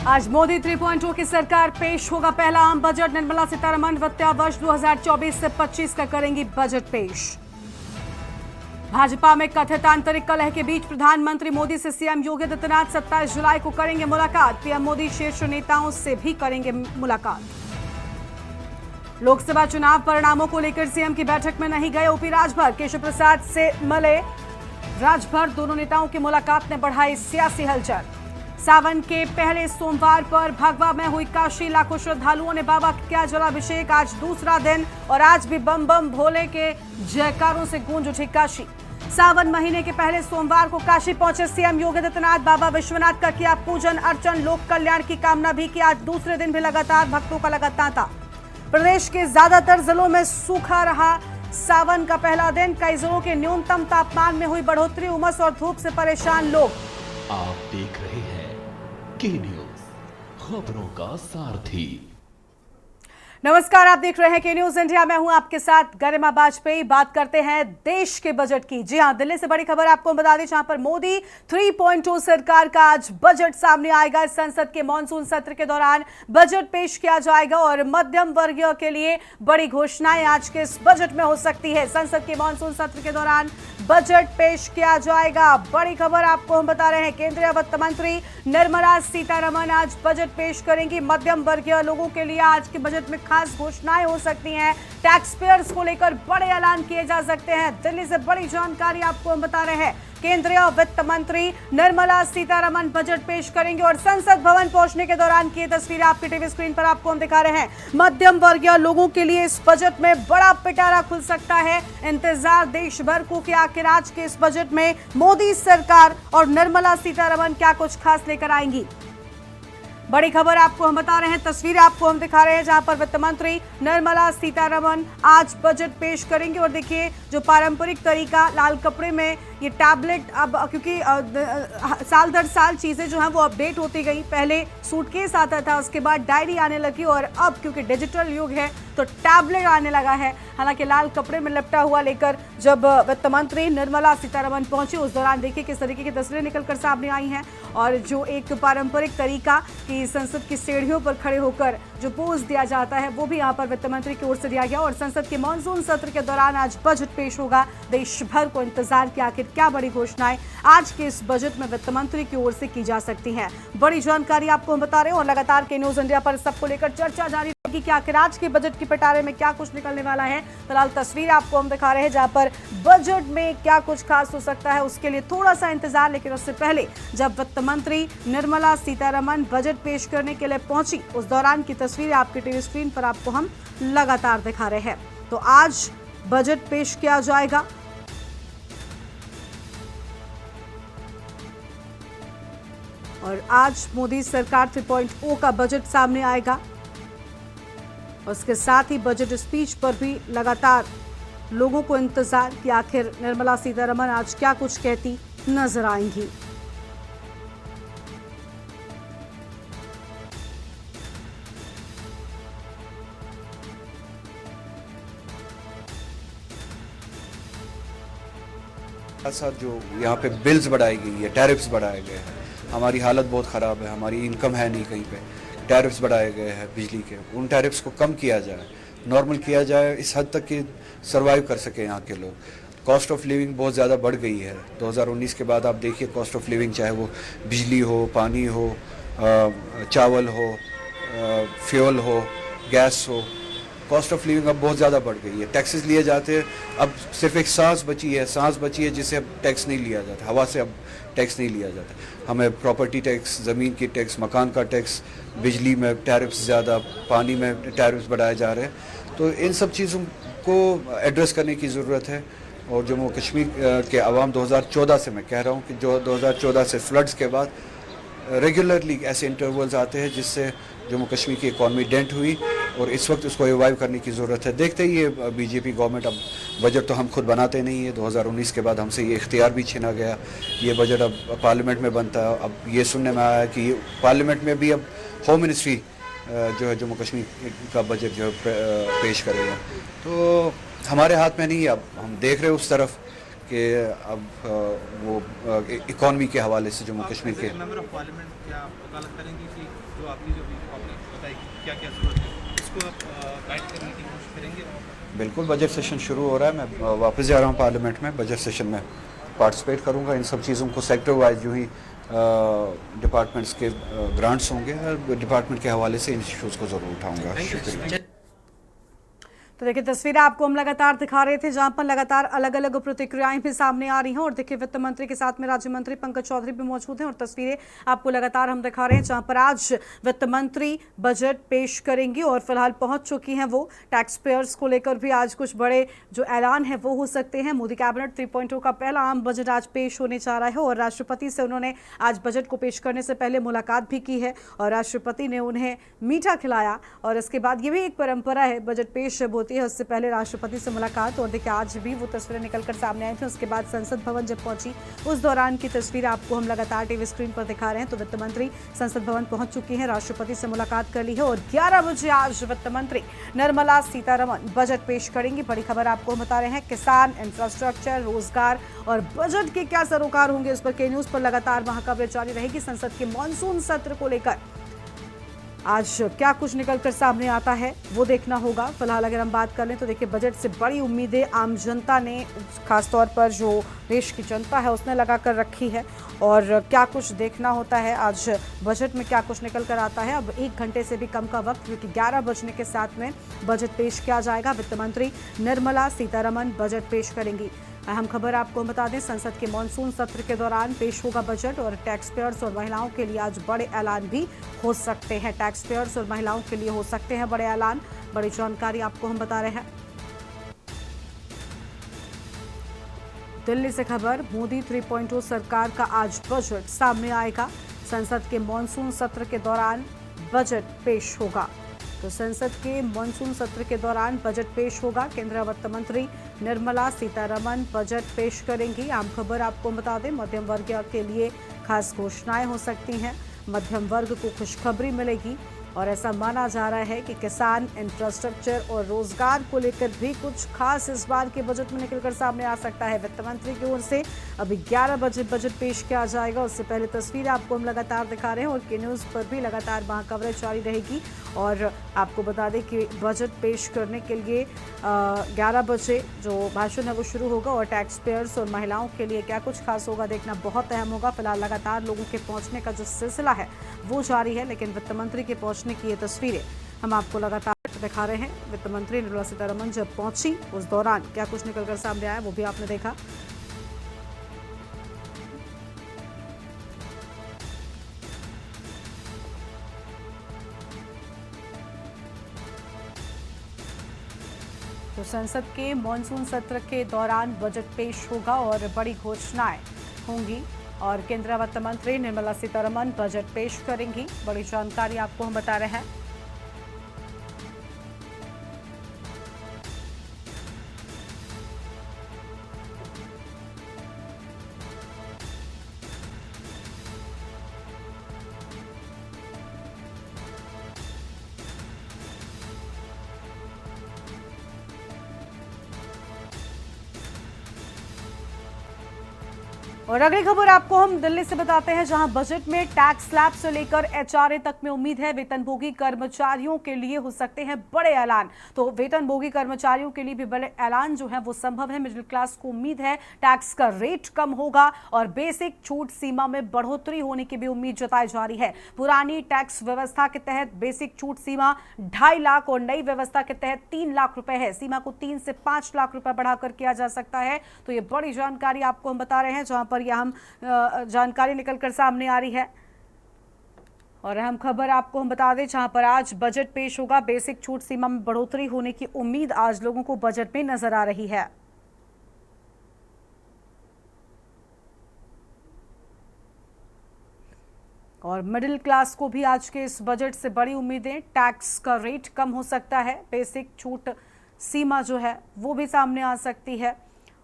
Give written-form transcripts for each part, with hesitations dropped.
आज मोदी 3.0 की सरकार पेश होगा पहला आम बजट। निर्मला सीतारमण वित्तीय वर्ष 2024 से 25 का करेंगी बजट पेश। भाजपा में कथित आंतरिक कलह के बीच प्रधानमंत्री मोदी से सीएम योगी आदित्यनाथ 27 जुलाई को करेंगे मुलाकात। पीएम मोदी शीर्ष नेताओं से भी करेंगे मुलाकात। लोकसभा चुनाव परिणामों को लेकर सीएम की बैठक में नहीं गए ओपी राजभर। केशव प्रसाद से मिले राजभर। दोनों नेताओं की मुलाकात ने बढ़ाई सियासी हलचल। सावन के पहले सोमवार पर भगवा में हुई काशी। लाखों श्रद्धालुओं ने बाबा का किया जलाभिषेक। आज दूसरा दिन और आज भी बम बम भोले के जयकारों से गूंज उठी काशी। सावन महीने के पहले सोमवार को काशी पहुंचे सीएम योगी आदित्यनाथ। बाबा विश्वनाथ का किया पूजन अर्चन। लोक कल्याण की कामना भी की। आज दूसरे दिन भी लगातार भक्तों का लगा तांता। प्रदेश के ज्यादातर जिलों में सूखा रहा सावन का पहला दिन। कई जिलों के न्यूनतम तापमान में हुई बढ़ोतरी। उमस और धूप से परेशान लोग। आप देख रहे हैं के न्यूज, खबरों का सारथी। नमस्कार, आप देख रहे हैं के न्यूज इंडिया। मैं हूं आपके साथ गरिमा वाजपेयी। बात करते हैं देश के बजट की। जी हां, दिल्ली से बड़ी खबर आपको बता दें, जहां पर मोदी 3.0 सरकार का आज बजट सामने आएगा। संसद के मॉनसून सत्र के दौरान बजट पेश किया जाएगा और मध्यम वर्गीय के लिए बड़ी घोषणाएं आज के इस बजट में हो सकती है। संसद के मॉनसून सत्र के दौरान बजट पेश किया जाएगा। बड़ी खबर आपको हम बता रहे हैं, केंद्रीय वित्त मंत्री निर्मला सीतारमण आज बजट पेश करेंगी। मध्यम वर्गीय लोगों के लिए आज के बजट में खास घोषणाएं हो सकती हैं। टैक्स पेयर्स को लेकर बड़े ऐलान किए जा सकते हैं। दिल्ली से बड़ी जानकारी आपको हम बता रहे हैं, केंद्रीय वित्त मंत्री निर्मला सीतारमण बजट पेश करेंगे और संसद भवन पहुंचने के दौरान की तस्वीरें आपकी टीवी स्क्रीन पर आपको हम दिखा रहे हैं। मध्यम वर्गीय लोगों के लिए इस बजट में बड़ा पिटारा खुल सकता है। इंतजार देश भर को कि आखिर आज के इस बजट में मोदी सरकार और निर्मला सीतारमण क्या कुछ खास लेकर आएंगी। बड़ी खबर आपको हम बता रहे हैं, तस्वीरें आपको हम दिखा रहे हैं, जहां पर वित्त मंत्री निर्मला सीतारमण आज बजट पेश करेंगे। और देखिए, जो पारंपरिक तरीका लाल कपड़े में ये टैबलेट, अब क्योंकि साल दर साल चीजें जो हैं वो अपडेट होती गई। पहले सूटकेस आता था, उसके बाद डायरी आने लगी और अब क्योंकि डिजिटल युग है तो टैबलेट आने लगा है। हालांकि लाल कपड़े में लिपटा हुआ लेकर जब वित्त मंत्री निर्मला सीतारमण पहुंची, उस दौरान देखिए किस तरीके की तस्वीरें निकलकर सामने आई हैं। और जो एक पारंपरिक तरीका कि संसद की सीढ़ियों पर खड़े होकर जो पोज दिया जाता है, वो भी यहाँ पर वित्त मंत्री की ओर से दिया गया। और संसद के मॉनसून सत्र के दौरान आज बजट पेश होगा। देश भर को इंतजार कि आखिर क्या बड़ी घोषणाएं आज के इस बजट में वित्त मंत्री की ओर से की जा सकती हैं। बड़ी जानकारी आपको हम बता रहे हैं और लगातार के न्यूज इंडिया पर सबको लेकर चर्चा जारी रहेगी कि आखिर आज के बजट की पिटारे में क्या कुछ निकलने वाला है। फिलहाल तस्वीर आपको हम दिखा रहे हैं, जहां पर बजट में क्या कुछ खास हो सकता है उसके लिए थोड़ा सा इंतजार। लेकिन उससे पहले जब वित्त मंत्री निर्मला सीतारमण बजट पेश करने के लिए पहुंची, उस दौरान की तस्वीरें आपकी टीवी स्क्रीन पर आपको हम लगातार दिखा रहे हैं। तो आज बजट पेश किया जाएगा और आज मोदी सरकार 3.0 का बजट सामने आएगा। उसके साथ ही बजट स्पीच पर भी लगातार लोगों को इंतजार कि आखिर निर्मला सीतारमण आज क्या कुछ कहती नजर आएंगी। ऐसा जो यहाँ पे बिल्स बढ़ाई गई है, टैरिफ्स बढ़ाए गए हैं, हमारी हालत बहुत ख़राब है, हमारी इनकम है नहीं कहीं पे। टैरिफ्स बढ़ाए गए हैं बिजली के, उन टैरिफ्स को कम किया जाए, नॉर्मल किया जाए, इस हद तक कि सर्वाइव कर सके यहाँ के लोग। कॉस्ट ऑफ लिविंग बहुत ज़्यादा बढ़ गई है 2019 के बाद। आप देखिए कॉस्ट ऑफ लिविंग, चाहे वो बिजली हो, पानी हो, चावल हो, फ्यूल हो, गैस हो, कॉस्ट ऑफ लिविंग अब बहुत ज़्यादा बढ़ गई है। टैक्सेस लिए जाते हैं, अब सिर्फ एक सांस बची है जिसे अब टैक्स नहीं लिया जाता, हवा से अब टैक्स नहीं लिया जाता। हमें प्रॉपर्टी टैक्स, ज़मीन की टैक्स, मकान का टैक्स, बिजली में टैरिफ्स ज़्यादा, पानी में टैरिफ्स बढ़ाए जा रहे हैं। तो इन सब चीज़ों को एड्रेस करने की ज़रूरत है। और जम्मू कश्मीर के अवाम 2014 से, मैं कह रहा हूँ कि जो 2014 से फ्लड्स के बाद रेगुलरली ऐसे इंटरवल्स आते हैं जिससे जम्मू कश्मीर की इकॉनमी डेंट हुई और इस वक्त उसको रिवाइव करने की ज़रूरत है। देखते ही ये बीजेपी गवर्नमेंट, अब बजट तो हम खुद बनाते नहीं है, 2019 के बाद हमसे ये इख्तियार भी छीना गया। ये बजट अब पार्लियामेंट में बनता है। अब ये सुनने में आया कि पार्लियामेंट में भी अब होम मिनिस्ट्री जो है जम्मू कश्मीर का बजट जो है पेश करेगा। तो हमारे हाथ में नहीं है। अब हम देख रहे हैं उस तरफ कि अब वो इकॉनमी के हवाले से जम्मू कश्मीर के मेंबर ऑफ पार्लियामेंट क्या आप वकालत करेंगे कि जो आपकी जो आपने बताई क्या क्या जरूरत है इसको आप गाइड करने की कोशिश करेंगे? बिल्कुल, बजट सेशन शुरू हो रहा है, मैं वापस जा रहा हूँ पार्लियामेंट में, बजट सेशन में पार्टिसिपेट करूँगा। इन सब चीज़ों को सेक्टर वाइज जो ही डिपार्टमेंट्स के ग्रांट्स होंगे, डिपार्टमेंट के हवाले से इन इश्यूज़ को ज़रूर उठाऊँगा। शुक्रिया। तो देखिए तस्वीरें आपको हम लगातार दिखा रहे थे जहां पर लगातार अलग अलग प्रतिक्रियाएं भी सामने आ रही हैं। और देखिए वित्त मंत्री के साथ में राज्य मंत्री पंकज चौधरी भी मौजूद हैं और तस्वीरें आपको लगातार हम दिखा रहे हैं जहां पर आज वित्त मंत्री बजट पेश करेंगी और फिलहाल पहुंच चुकी हैं वो। टैक्स पेयर्स को लेकर भी आज कुछ बड़े जो ऐलान है वो हो सकते हैं। मोदी कैबिनेट 3.0 का पहला आम बजट आज पेश होने जा रहा है और राष्ट्रपति से उन्होंने आज बजट को पेश करने से पहले मुलाकात भी की है और राष्ट्रपति ने उन्हें मीठा खिलाया। और इसके बाद ये भी एक परंपरा है, बजट पेश जब होती है उससे पहले राष्ट्रपति से मुलाकात। और देखिए आज भी वो तस्वीरें निकलकर सामने आई थी। उसके बाद संसद भवन जब पहुंची उस दौरान की तस्वीर आपको हम लगातार टीवी स्क्रीन पर दिखा रहे हैं। तो वित्त मंत्री संसद भवन पहुंच चुकी हैं, राष्ट्रपति से मुलाकात कर ली है और 11 बजे आज वित्त मंत्री निर्मला सीतारमण बजट पेश करेंगी। बड़ी खबर आपको हम बता रहे हैं, किसान, इंफ्रास्ट्रक्चर, रोजगार और बजट के क्या सरोकार होंगे इस पर के न्यूज पर लगातार वहां कवरेज जारी रहेगी। संसद के मॉनसून सत्र को लेकर आज क्या कुछ निकलकर सामने आता है वो देखना होगा। फिलहाल अगर हम बात कर लें तो देखिए बजट से बड़ी उम्मीदें आम जनता ने, खासतौर पर जो देश की जनता है उसने लगा कर रखी है और क्या कुछ देखना होता है आज बजट में क्या कुछ निकल कर आता है। अब 1 घंटे से भी कम का वक्त, क्योंकि 11 बजने के साथ में बजट पेश किया जाएगा। वित्त मंत्री निर्मला सीतारमण बजट पेश करेंगी। अहम खबर आपको बता दें, संसद के मॉनसून सत्र के दौरान पेश होगा बजट और टैक्स पेयर्स और महिलाओं के लिए आज बड़े ऐलान भी हो सकते हैं। टैक्स पेयर्स और महिलाओं के लिए हो सकते हैं बड़े ऐलान, बड़ी जानकारी आपको हम बता रहे हैं। दिल्ली से खबर, मोदी 3.0 सरकार का आज बजट सामने आएगा। संसद के मॉनसून सत्र के दौरान बजट पेश होगा। तो संसद के मॉनसून सत्र के दौरान बजट पेश होगा। केंद्रीय वित्त मंत्री निर्मला सीतारमण बजट पेश करेंगी। आम खबर आपको बता दें, मध्यम वर्ग के लिए खास घोषणाएं हो सकती हैं। मध्यम वर्ग को खुशखबरी मिलेगी और ऐसा माना जा रहा है कि किसान, इंफ्रास्ट्रक्चर और रोजगार को लेकर भी कुछ खास इस बार के बजट में निकलकर सामने आ सकता है। वित्त मंत्री की ओर से अभी 11 बजे बजट पेश किया जाएगा। उससे पहले तस्वीरें आपको हम लगातार दिखा रहे हैं और के न्यूज़ पर भी लगातार वहाँ कवरेज जारी रहेगी। और आपको बता दें कि बजट पेश करने के लिए 11 बजे जो भाषण है वो शुरू होगा और टैक्स पेयर्स और महिलाओं के लिए क्या कुछ खास होगा देखना बहुत अहम होगा। फिलहाल लगातार लोगों के पहुँचने का जो सिलसिला है वो जारी है, लेकिन वित्त मंत्री के पहुँचने की ये तस्वीरें हम आपको लगातार दिखा रहे हैं। वित्त मंत्री निर्मला सीतारमण जब पहुंची उस दौरान क्या कुछ निकलकर सामने आया वो भी आपने देखा। तो संसद के मॉनसून सत्र के दौरान बजट पेश होगा और बड़ी घोषणाएं होंगी और केंद्रीय वित्त मंत्री निर्मला सीतारमण बजट पेश करेंगी। बड़ी जानकारी आपको हम बता रहे हैं। और अगली खबर आपको हम दिल्ली से बताते हैं, जहां बजट में टैक्स स्लैब से लेकर एचआरए तक में उम्मीद है वेतनभोगी कर्मचारियों के लिए हो सकते हैं बड़े ऐलान। तो वेतनभोगी कर्मचारियों के लिए भी बड़े ऐलान जो है वो संभव है। मिडिल क्लास को उम्मीद है टैक्स का रेट कम होगा और बेसिक छूट सीमा में बढ़ोतरी होने की भी उम्मीद जताई जा रही है। पुरानी टैक्स व्यवस्था के तहत बेसिक छूट सीमा 2.5 लाख और नई व्यवस्था के तहत 3 लाख रुपए है। सीमा को 3 से 5 लाख रुपए बढ़ाकर किया जा सकता है। तो ये बड़ी जानकारी आपको हम बता रहे हैं, जहां पर यह हम जानकारी निकलकर सामने आ रही है। और अहम खबर आपको हम बता दें, जहां पर आज बजट पेश होगा, बेसिक छूट सीमा में बढ़ोतरी होने की उम्मीद आज लोगों को बजट में नजर आ रही है। और मिडिल क्लास को भी आज के इस बजट से बड़ी उम्मीदें। टैक्स का रेट कम हो सकता है, बेसिक छूट सीमा जो है वो भी सामने आ सकती है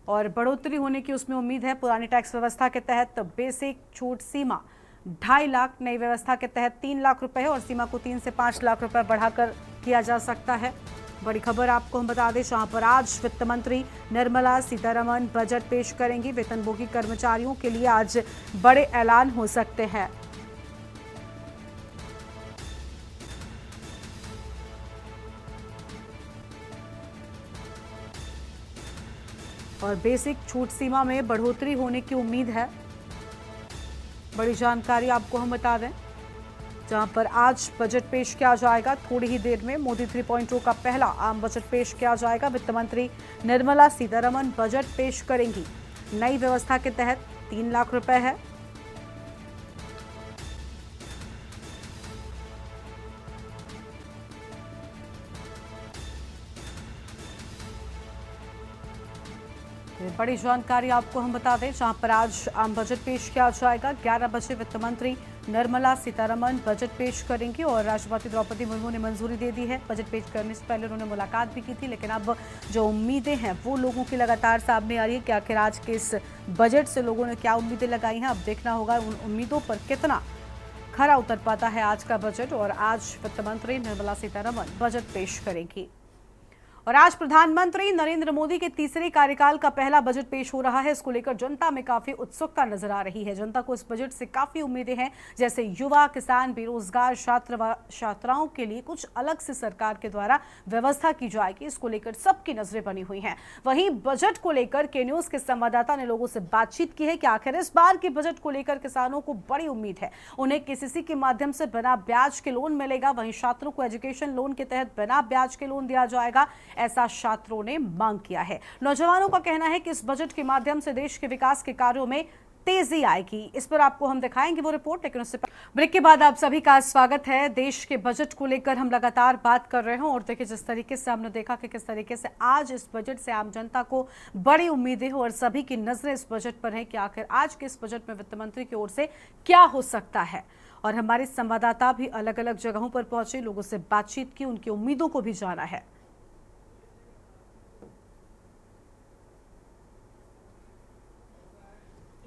और बढ़ोतरी होने की उसमें उम्मीद है। पुरानी टैक्स व्यवस्था के तहत बेसिक छूट सीमा 2.5 लाख, नई व्यवस्था के तहत 3 लाख रुपए है और सीमा को 3 से 5 लाख रुपए बढ़ाकर किया जा सकता है। बड़ी खबर आपको हम बता दें, जहां पर आज वित्त मंत्री निर्मला सीतारमण बजट पेश करेंगी। वेतनभोगी कर्मचारियों के लिए आज बड़े ऐलान हो सकते हैं। और बेसिक छूट सीमा में बढ़ोतरी होने की उम्मीद है। बड़ी जानकारी आपको हम बता दें, जहां पर आज बजट पेश किया जाएगा। थोड़ी ही देर में मोदी 3.0 का पहला आम बजट पेश किया जाएगा। वित्त मंत्री निर्मला सीतारमण बजट पेश करेंगी। नई व्यवस्था के तहत 3 लाख रुपए है। बड़ी जानकारी आपको हम बता दें, जहां पर आज आम बजट पेश किया जाएगा। 11 बजे वित्त मंत्री निर्मला सीतारमण बजट पेश करेंगी और राष्ट्रपति द्रौपदी मुर्मू ने मंजूरी दे दी है। बजट पेश करने से पहले उन्होंने मुलाकात भी की थी, लेकिन अब जो उम्मीदें हैं वो लोगों की लगातार सामने आ रही है कि आखिर आज के इस बजट से लोगों ने क्या उम्मीदें लगाई हैं। अब देखना होगा उन उम्मीदों पर कितना खरा उतर पाता है आज का बजट। और आज वित्त मंत्री निर्मला सीतारमण बजट पेश करेंगी। और आज प्रधानमंत्री नरेंद्र मोदी के तीसरे कार्यकाल का पहला बजट पेश हो रहा है। इसको लेकर जनता में काफी उत्सुकता नजर आ रही है। जनता को इस बजट से काफी उम्मीदें हैं, जैसे युवा, किसान, बेरोजगार, छात्र व छात्राओं के लिए कुछ अलग से सरकार के द्वारा व्यवस्था की जाएगी। इसको लेकर सबकी नजरें बनी हुई हैं। वहीं बजट को लेकर के न्यूज के संवाददाता ने लोगों से बातचीत की है कि आखिर इस बार के बजट को लेकर किसानों को बड़ी उम्मीद है। उन्हें केसीसी के माध्यम से बिना ब्याज के लोन मिलेगा। वहीं छात्रों को एजुकेशन लोन के तहत बिना ब्याज के लोन दिया जाएगा, ऐसा छात्रों ने मांग किया है। नौजवानों का कहना है कि इस बजट के माध्यम से देश के विकास के कार्यों में तेजी आएगी। इस पर आपको हम दिखाएंगे वो रिपोर्ट, लेकिन उससे ब्रेक के बाद आप सभी का स्वागत है। देश के बजट को लेकर हम लगातार बात कर रहे हैं और देखिए जिस तरीके से हमने देखा कि किस तरीके से आज इस बजट से आम जनता को बड़ी उम्मीदें हो और सभी की नजरें इस बजट पर हैं कि आखिर आज के इस बजट में वित्त मंत्री की ओर से क्या हो सकता है। और हमारे संवाददाता भी अलग अलग जगहों पर पहुंचे, लोगों से बातचीत की, उनकी उम्मीदों को भी जाना है।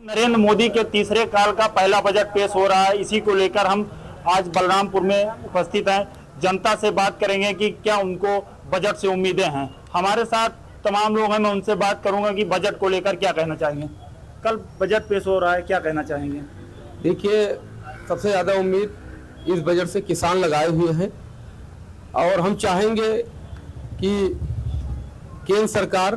नरेंद्र मोदी के तीसरे काल का पहला बजट पेश हो रहा है। इसी को लेकर हम आज बलरामपुर में उपस्थित हैं। जनता से बात करेंगे कि क्या उनको बजट से उम्मीदें हैं। हमारे साथ तमाम लोग हैं, मैं उनसे बात करूंगा कि बजट को लेकर क्या कहना चाहेंगे। कल बजट पेश हो रहा है, क्या कहना चाहेंगे। देखिए, सबसे ज़्यादा उम्मीद इस बजट से किसान लगाए हुए हैं और हम चाहेंगे कि केंद्र सरकार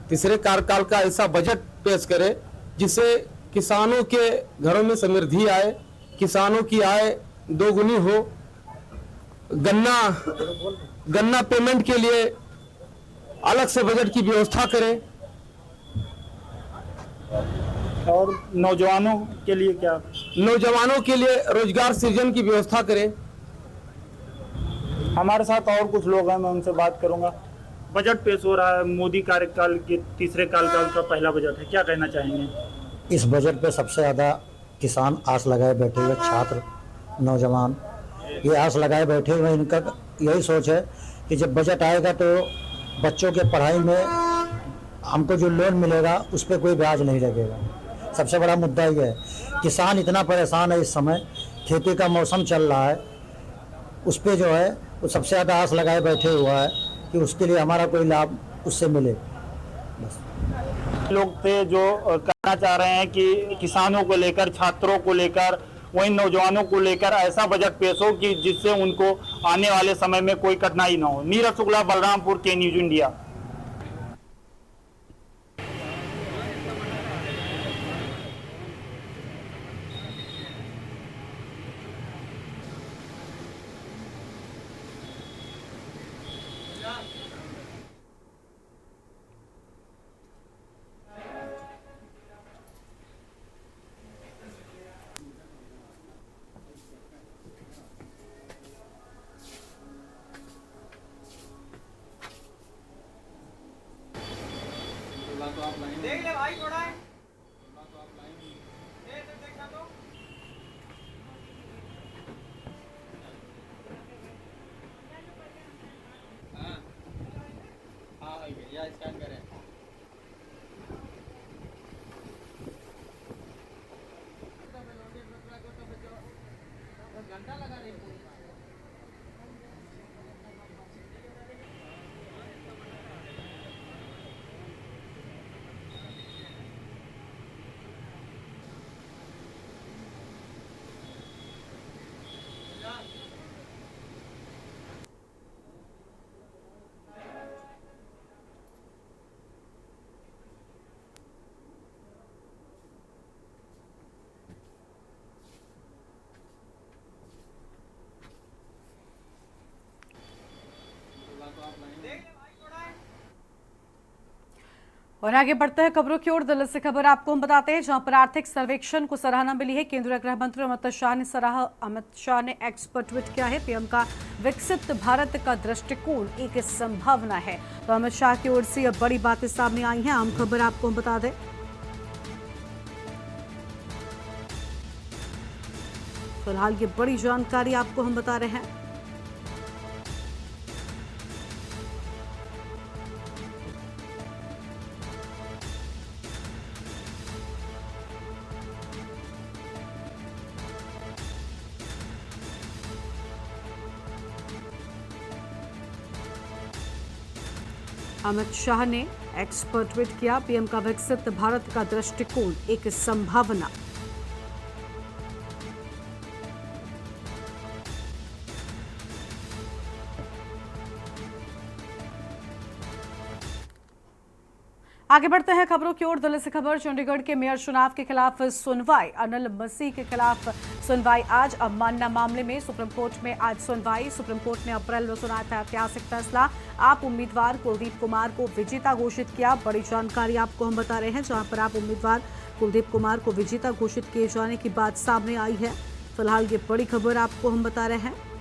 तीसरे कार्यकाल का ऐसा बजट पेश करे जिससे किसानों के घरों में समृद्धि आए, किसानों की आय दोगुनी हो। गन्ना पेमेंट के लिए अलग से बजट की व्यवस्था करें। और नौजवानों के लिए क्या? नौजवानों के लिए रोजगार सृजन की व्यवस्था करें। हमारे साथ और कुछ लोग हैं, मैं उनसे बात करूंगा। बजट पेश हो रहा है, मोदी कार्यकाल के तीसरे कार्यकाल का पहला बजट है, क्या कहना चाहेंगे। इस बजट पे सबसे ज़्यादा किसान आस लगाए बैठे हुए, छात्र, नौजवान ये आस लगाए बैठे हुए। इनका यही सोच है कि जब बजट आएगा तो बच्चों के पढ़ाई में हमको जो लोन मिलेगा उस पर कोई ब्याज नहीं लगेगा। सबसे बड़ा मुद्दा ये है, किसान इतना परेशान है इस समय, खेती का मौसम चल रहा है, उस पर जो है वो सबसे ज़्यादा आस लगाए बैठे हुआ है कि उसके लिए हमारा कोई लाभ उससे मिले। बस लोग थे जो कहना चाह रहे हैं कि किसानों को लेकर, छात्रों को लेकर, वहीं नौजवानों को लेकर ऐसा बजट पेश हो कि जिससे उनको आने वाले समय में कोई कठिनाई ना हो। नीरज शुक्ला, बलरामपुर, के न्यूज इंडिया। और आगे बढ़ते हैं खबरों की ओर। दिल्ली से खबर आपको हम बताते हैं, जहां पर आर्थिक सर्वेक्षण को सराहना मिली है। केंद्रीय गृह मंत्री अमित शाह ने एक्स पर ट्वीट किया है, पीएम का विकसित भारत का दृष्टिकोण एक संभावना है। तो अमित शाह की ओर से अब बड़ी बातें सामने आई हैं। आम खबर आपको हम बता दें, फिलहाल ये बड़ी जानकारी आपको हम बता रहे हैं। अमित शाह ने एक्स पर ट्वीट किया, पीएम का विकसित भारत का दृष्टिकोण एक संभावना। आगे बढ़ते हैं खबरों की ओर। दिल्ली से खबर, चंडीगढ़ के मेयर चुनाव के खिलाफ सुनवाई, अनिल मसीह के खिलाफ सुनवाई आज। अवमानना मामले में सुप्रीम कोर्ट में आज सुनवाई। सुप्रीम कोर्ट ने अप्रैल में सुनाया था ऐतिहासिक फैसला। आप उम्मीदवार कुलदीप कुमार को विजेता घोषित किया। बड़ी जानकारी आपको हम बता रहे हैं, जहां पर आप उम्मीदवार कुलदीप कुमार को विजेता घोषित किए जाने की बात सामने आई है। फिलहाल ये बड़ी खबर आपको हम बता रहे हैं।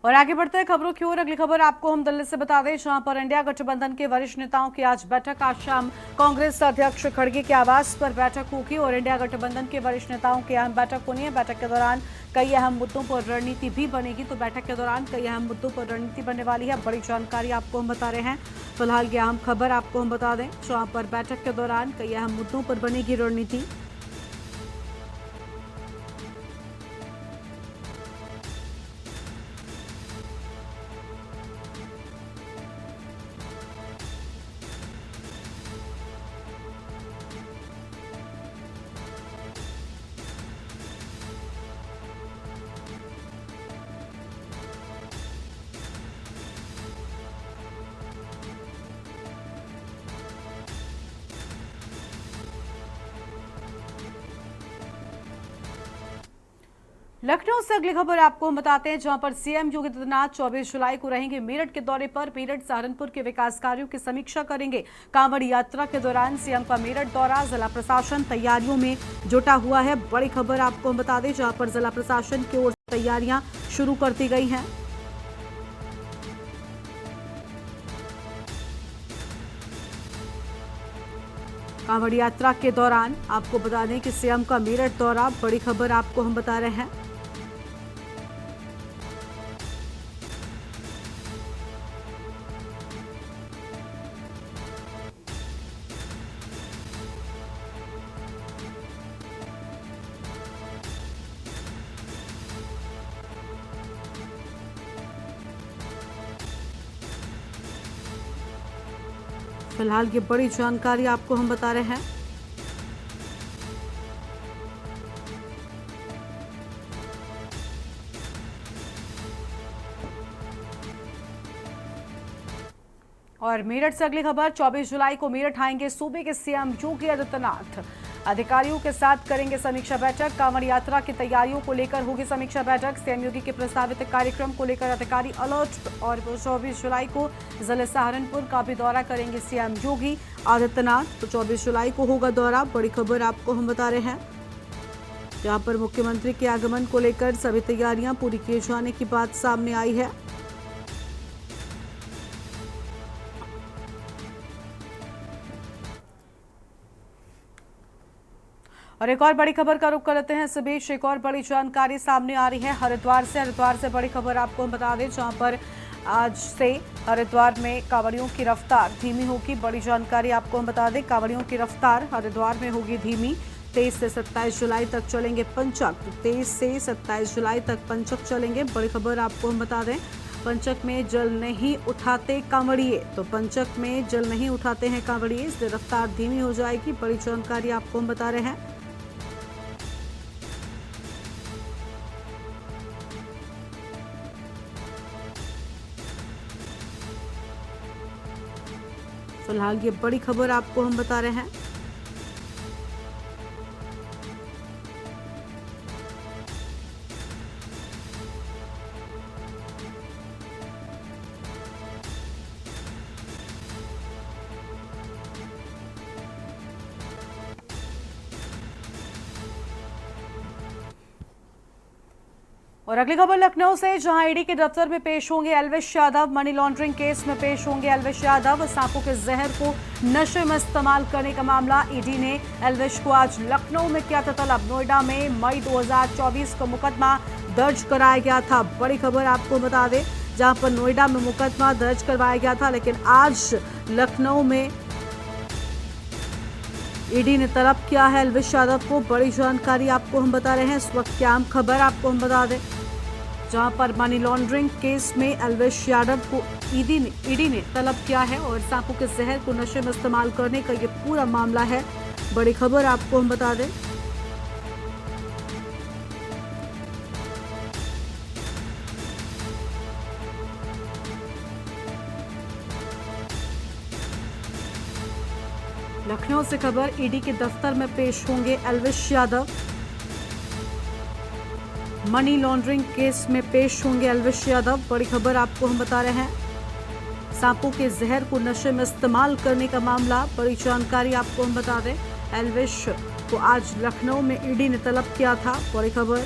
और आगे बढ़ते हैं खबरों की ओर। अगली खबर आपको हम दिल्ली से बता दें, जहां पर इंडिया गठबंधन के वरिष्ठ नेताओं की आज बैठक। आज शाम कांग्रेस अध्यक्ष खड़गे के आवास पर बैठक होगी और इंडिया गठबंधन के वरिष्ठ नेताओं की अहम बैठक होनी है। बैठक के दौरान कई अहम मुद्दों पर रणनीति भी बनेगी। तो बैठक के दौरान कई अहम मुद्दों पर रणनीति बनने वाली है। बड़ी जानकारी आपको हम बता रहे हैं। फिलहाल ये अहम खबर आपको हम बता दें, जहां पर बैठक के दौरान कई अहम मुद्दों पर बनेगी रणनीति। लखनऊ से अगली खबर आपको हम बताते हैं, जहां पर सीएम योगी आदित्यनाथ 24 जुलाई को रहेंगे मेरठ के दौरे पर। मेरठ सहारनपुर के विकास कार्यों की समीक्षा करेंगे। कांवड़ यात्रा के दौरान सीएम का मेरठ दौरा। जिला प्रशासन तैयारियों में जुटा हुआ है। बड़ी खबर आपको हम बता दें, जहां पर जिला प्रशासन की ओर से तैयारियां शुरू कर दी गई हैं। कांवड़ यात्रा के दौरान आपको बता दें कि सीएम का मेरठ दौरा। बड़ी खबर आपको हम बता रहे हैं। फिलहाल ये बड़ी जानकारी आपको हम बता रहे हैं। और मेरठ से अगली खबर, 24 जुलाई को मेरठ आएंगे सूबे के सीएम योगी आदित्यनाथ। अधिकारियों के साथ करेंगे समीक्षा बैठक। कांवड़ यात्रा की तैयारियों को लेकर होगी समीक्षा बैठक। सीएम योगी के प्रस्तावित कार्यक्रम को लेकर अधिकारी अलर्ट। और 24 जुलाई को जिले सहारनपुर का भी दौरा करेंगे सीएम योगी आदित्यनाथ। तो 24 जुलाई को होगा दौरा। बड़ी खबर आपको हम बता रहे हैं, जहां पर मुख्यमंत्री के आगमन को लेकर सभी तैयारियां पूरी किए जाने की बात सामने आई है। और एक और बड़ी खबर का रुख कर लेते हैं। इस बीच एक और बड़ी जानकारी सामने आ रही है हरिद्वार से बड़ी खबर आपको हम बता दें, जहां पर आज से हरिद्वार में कांवड़ियों की रफ्तार धीमी होगी। बड़ी जानकारी आपको हम बता दें, कांवड़ियों की रफ्तार हरिद्वार में होगी धीमी। 23 से 27 जुलाई तक चलेंगे पंचक। 23 से 27 जुलाई तक पंचक चलेंगे। बड़ी खबर आपको हम बता दें, पंचक में जल नहीं उठाते कांवड़िए, तो पंचक में जल नहीं उठाते हैं कांवड़िए, इसलिए रफ्तार धीमी हो जाएगी। बड़ी जानकारी आपको हम बता रहे हैं। फिलहाल ये बड़ी खबर आपको हम बता रहे हैं। और अगली खबर लखनऊ से, जहां ईडी के दफ्तर में पेश होंगे Elvish Yadav. Money laundering case में पेश होंगे एल्विश यादव। सांपों के जहर को नशे में इस्तेमाल करने का मामला, ईडी ने एल्विश को आज लखनऊ में किया था तलब। नोएडा में मई 2024 को मुकदमा दर्ज कराया गया था। बड़ी खबर आपको बता दें, जहां पर नोएडा में मुकदमा दर्ज करवाया गया था, लेकिन आज लखनऊ में ईडी ने तलब किया है एल्विश यादव को। बड़ी जानकारी आपको हम बता रहे हैं। इस वक्त की अहम खबर आपको हम बता दें, जहां पर मनी लॉन्ड्रिंग केस में एल्विश यादव को ईडी ने तलब किया है और सांपों के जहर को नशे में इस्तेमाल करने का ये पूरा मामला है। बड़ी खबर आपको हम बता दें। लखनऊ से खबर, ईडी के दफ्तर में पेश होंगे Elvish Yadav. Money laundering case में पेश होंगे एल्विश यादव। बड़ी खबर आपको हम बता रहे हैं। सांपों के जहर को नशे में इस्तेमाल करने का मामला, बड़ी जानकारी आपको हम बता दें। एल्विश को आज लखनऊ में ईडी ने तलब किया था। बड़ी खबर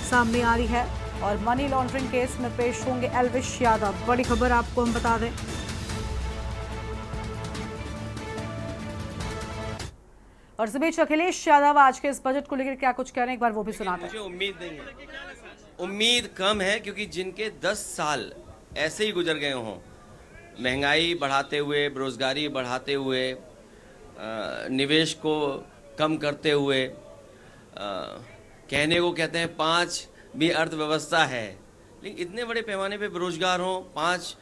सामने आ रही है और मनी लॉन्ड्रिंग केस में पेश होंगे एल्विश यादव। बड़ी खबर आपको हम बता दें। और इस बीच अखिलेश यादव आज के इस बजट को लेकर क्या कुछ कह रहे हैं, एक बार वो भी सुनाते हैं। मुझे उम्मीद नहीं है, उम्मीद कम है, क्योंकि जिनके 10 साल ऐसे ही गुजर गए हों, महंगाई बढ़ाते हुए, बेरोजगारी बढ़ाते हुए, निवेश को कम करते हुए, कहने को कहते हैं 5 भी अर्थव्यवस्था है, लेकिन इतने बड़े पैमाने पे बेरोजगार हों, 5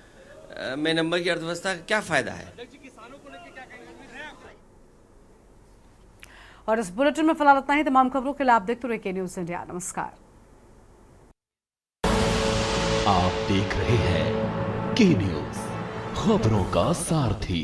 में नंबर की अर्थव्यवस्था का क्या फायदा है। और इस बुलेटिन में फिलहाल इतना ही। तमाम खबरों के लिए आप देखते रहिए के न्यूज़ इंडिया। नमस्कार। आप देख रहे हैं के न्यूज़, खबरों का सारथी।